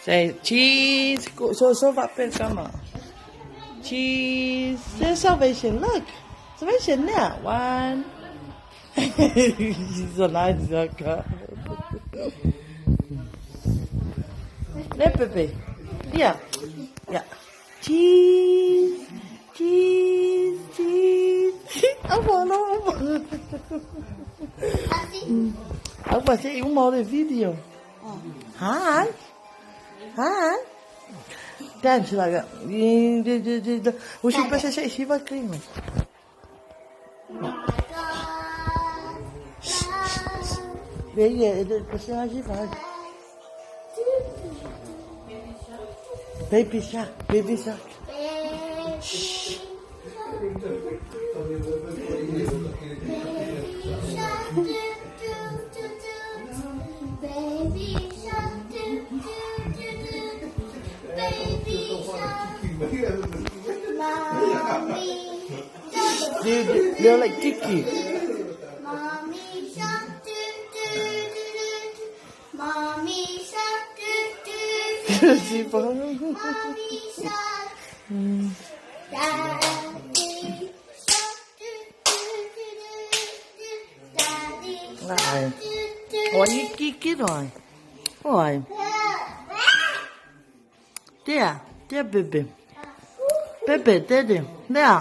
Say cheese. So vaper come. Cheese. There's Salvation. Look. Salvation now. One. He's a nice guy. Let baby. Yeah. Yeah. Cheese. Cheese. Cheese. Ông bà sẽ uống màu để video. Hi. Hi. Dance like that. We should press it. She was clean. Yeah, press it. Baby shark. Baby shark. Shh. They're like Tiki. Mommy shark, mommy shark, mommy shark, daddy shark, Này. Ủa như Kiki rồi. Rồi. There. There baby. Baby, daddy. There.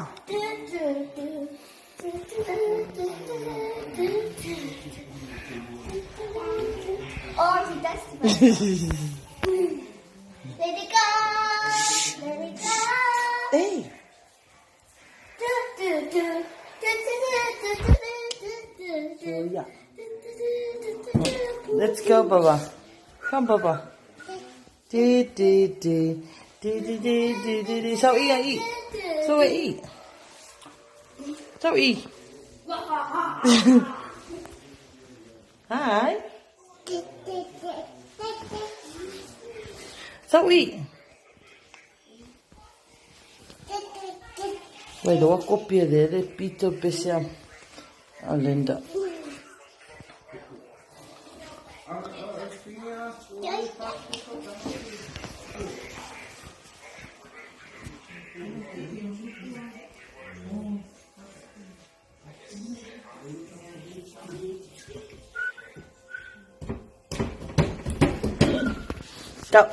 Oh, she does. Let it go. Let it go. Hey. Oh, yeah. Let's go, Baba. Come, Baba. Đi. Sao eat? So eat. So eat. Hi. So eat. Vedo a coppia delle pito pensiamo a Linda. Stop.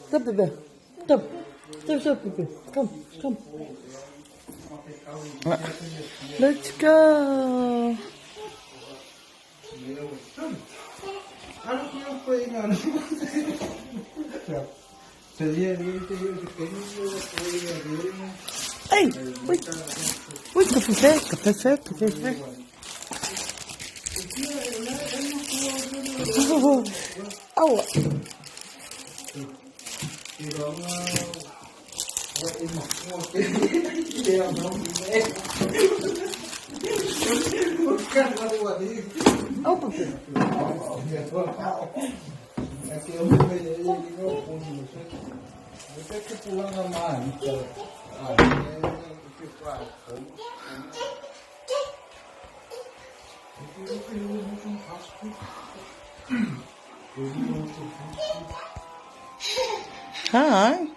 Stop, baby. Stop. Stop, baby. Come. Let's go. Hey, wait, café. Oh. Hi.